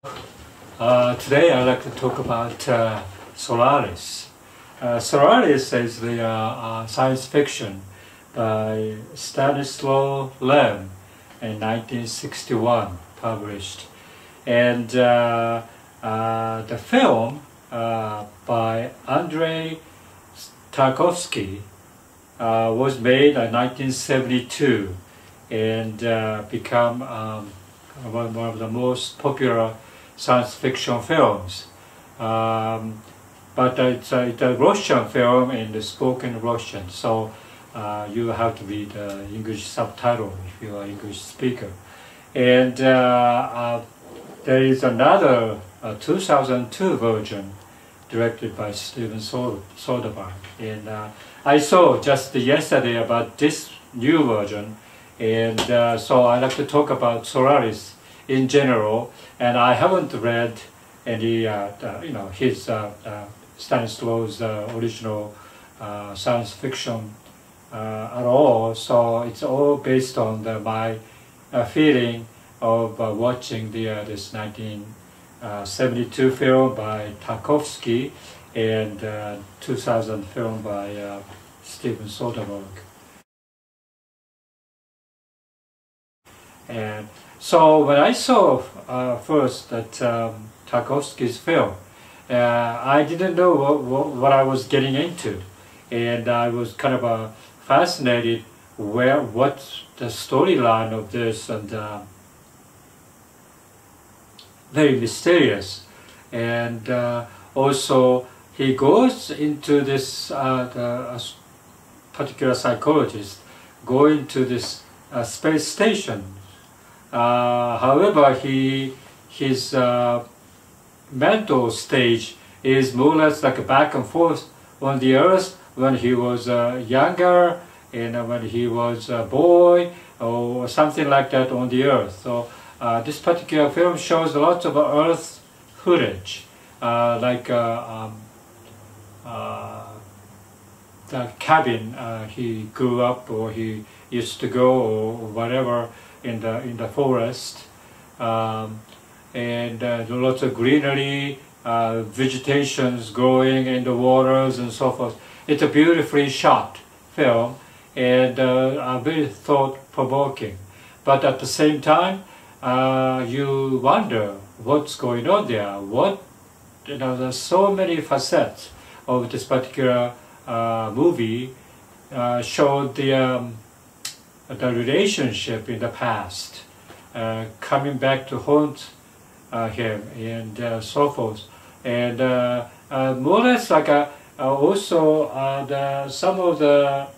Today I'd like to talk about Solaris. Solaris is the science fiction by Stanislaw Lem in 1961, published. And the film by Andrei Tarkovsky was made in 1972 and become one of the most popular science fiction films. But it's a Russian film and it's spoken Russian, so you have to read the English subtitle if you are an English speaker. And there is another 2002 version directed by Steven Soderbergh. And I saw just yesterday about this new version, and so I'd like to talk about Solaris in general. And I haven't read any, his Stanislaw's original science fiction at all. So it's all based on my feeling of watching this 1972 film by Tarkovsky and 2000 film by Steven Soderbergh. And so when I saw first that Tarkovsky's film, I didn't know what I was getting into, and I was kind of fascinated what's the storyline of this, and very mysterious. And also he goes into this particular psychologist going to this space station. However, his mental stage is more or less like a back and forth on the earth when he was younger and when he was a boy or something like that on the earth. So this particular film shows lots of earth footage, like the cabin he grew up or he used to go or whatever in the forest, and lots of greenery, vegetations growing in the waters and so forth. It's a beautifully shot film and very thought-provoking. But at the same time, you wonder what's going on there. There's so many facets of this particular movie. Showed the relationship in the past coming back to haunt him and so forth, and more or less like also some of the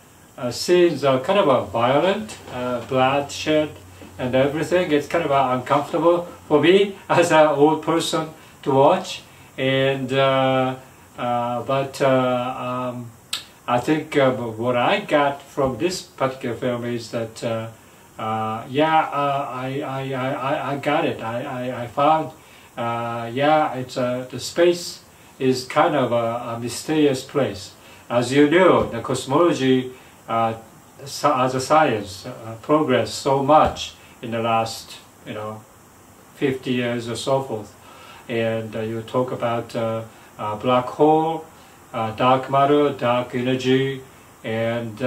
scenes are kind of violent, bloodshed and everything. It's kind of uncomfortable for me as an old person to watch, and I think what I got from this particular film is that, I got it. I found, it's the space is kind of a mysterious place. As you know, the cosmology as a science progressed so much in the last, 50 years or so forth. And you talk about black hole, dark matter, dark energy, and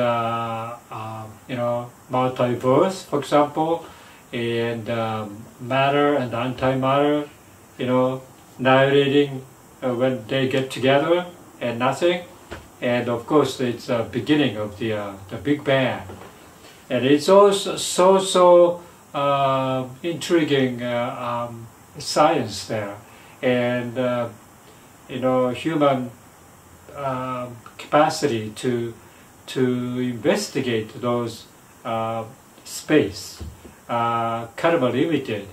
multiverse, for example, and matter and antimatter, annihilating when they get together and nothing. And of course, it's the beginning of the Big Bang, and it's also so intriguing science there, and human capacity to investigate those space kind of limited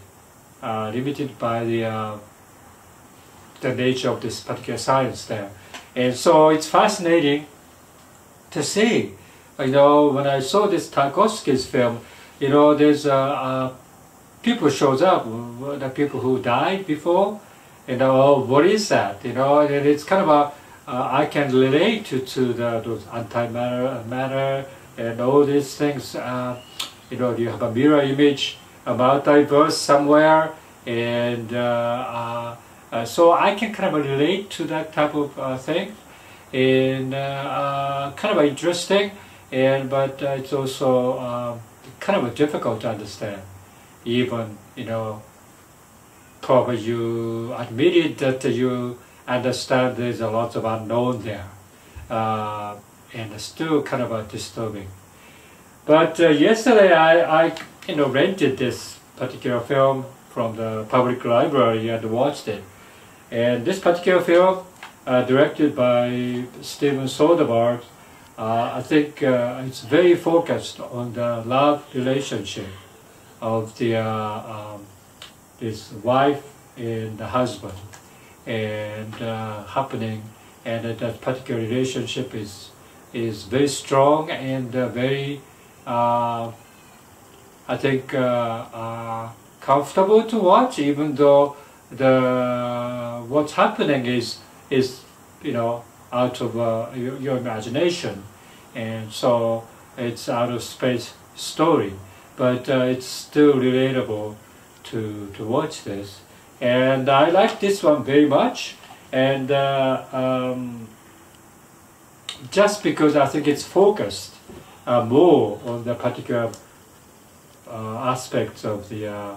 by the nature of this particular science there. And so it's fascinating to see. When I saw this Tarkovsky's film, there's people shows up, the people who died before, what is that? And it's kind of I can relate to those antimatter, matter, and all these things. You have a mirror image, a multiverse somewhere, and so I can kind of relate to that type of thing, and kind of interesting, and but it's also kind of difficult to understand. Even probably you admitted that you understand there's a lot of unknown there, and it's still kind of disturbing. But yesterday I rented this particular film from the public library and watched it. And this particular film, directed by Steven Soderbergh, I think it's very focused on the love relationship of the this wife and the husband, and happening, and that particular relationship is very strong and very I think comfortable to watch, even though what's happening is out of your imagination, and so it's out of space story, but it's still relatable to watch this, and I like this one very much, and just because I think it's focused more on the particular aspects of the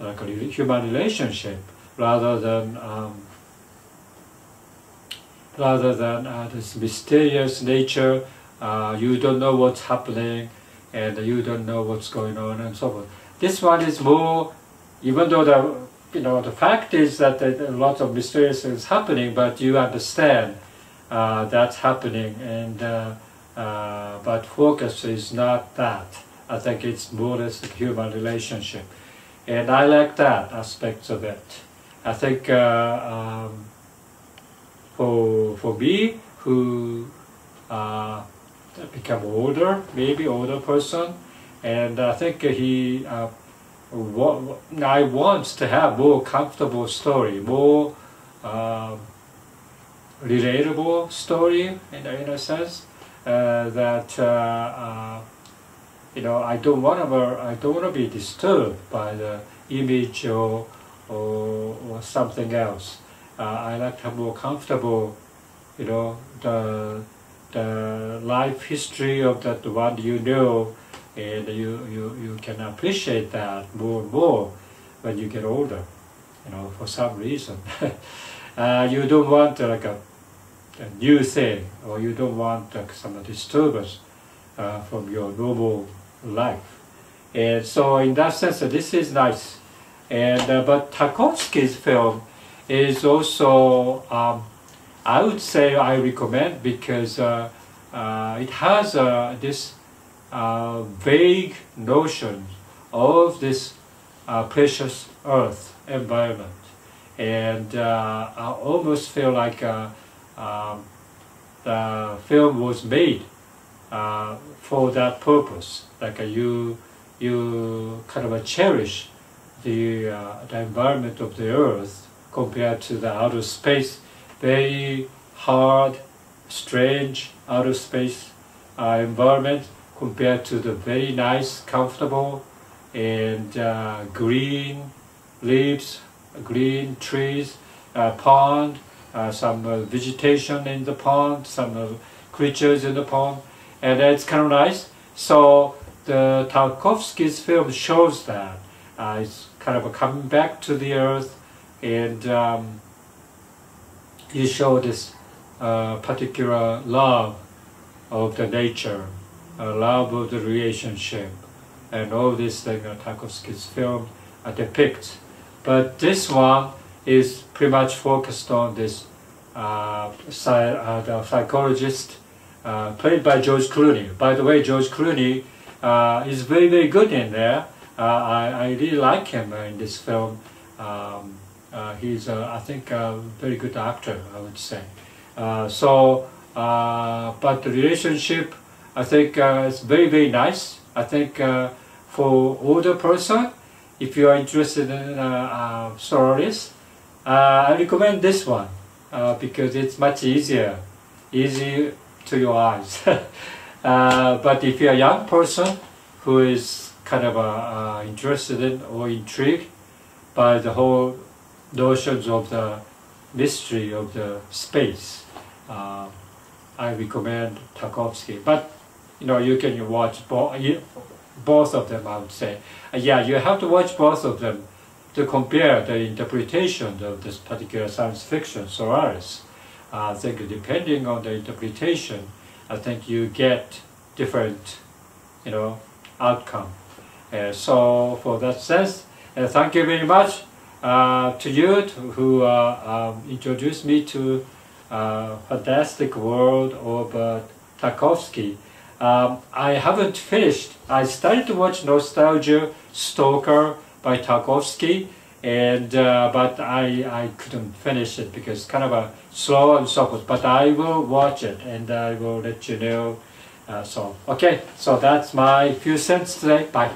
like a human relationship rather than this mysterious nature. You don't know what's happening, and you don't know what's going on, and so forth. This one is more, even though the fact is that a lot of mysterious things happening, but you understand that's happening, and but focus is not that. I think it's more or less a human relationship, and I like that aspect of it. I think for me, who become older, maybe older person, and I think I want to have more comfortable story, more relatable story in a sense, that I don't want to be disturbed by the image or something else. I like to have more comfortable, the life history of that one and you can appreciate that more and more when you get older, for some reason. You don't want like a new thing, or you don't want some disturbance from your normal life. And so in that sense, this is nice. And but Tarkovsky's film is also, I would say I recommend, because it has this vague notion of this precious earth environment, and I almost feel like the film was made for that purpose. Like you kind of cherish the environment of the earth compared to the outer space, very hard, strange outer space environment, compared to the very nice, comfortable, and green leaves, green trees, pond, some vegetation in the pond, some creatures in the pond, and it's kind of nice. So the Tarkovsky's film shows that it's kind of coming back to the earth, and you show this particular love of the nature, love of the relationship, and all this thing Tarkovsky's film depicts. But this one is pretty much focused on this the psychologist played by George Clooney. By the way, George Clooney is very, very good in there. I really like him in this film. He's, I think, a very good actor, I would say. But the relationship, I think, is very, very nice. I think for older person, if you are interested in Solaris, I recommend this one because it's much easy to your eyes. But if you're a young person who is kind of interested in or intrigued by the whole notions of the mystery of the space. I recommend Tarkovsky, but you can watch both of them. I would say, yeah, you have to watch both of them to compare the interpretation of this particular science fiction, Solaris. I think depending on the interpretation, I think you get different, outcome. So for that sense, thank you very much to you who introduced me to fantastic world of Tarkovsky. I haven't finished. I started to watch Nostalgia Stalker by Tarkovsky, and but I couldn't finish it because kind of a slow and so forth. But I will watch it and I will let you know. So okay, so that's my few cents today. Bye.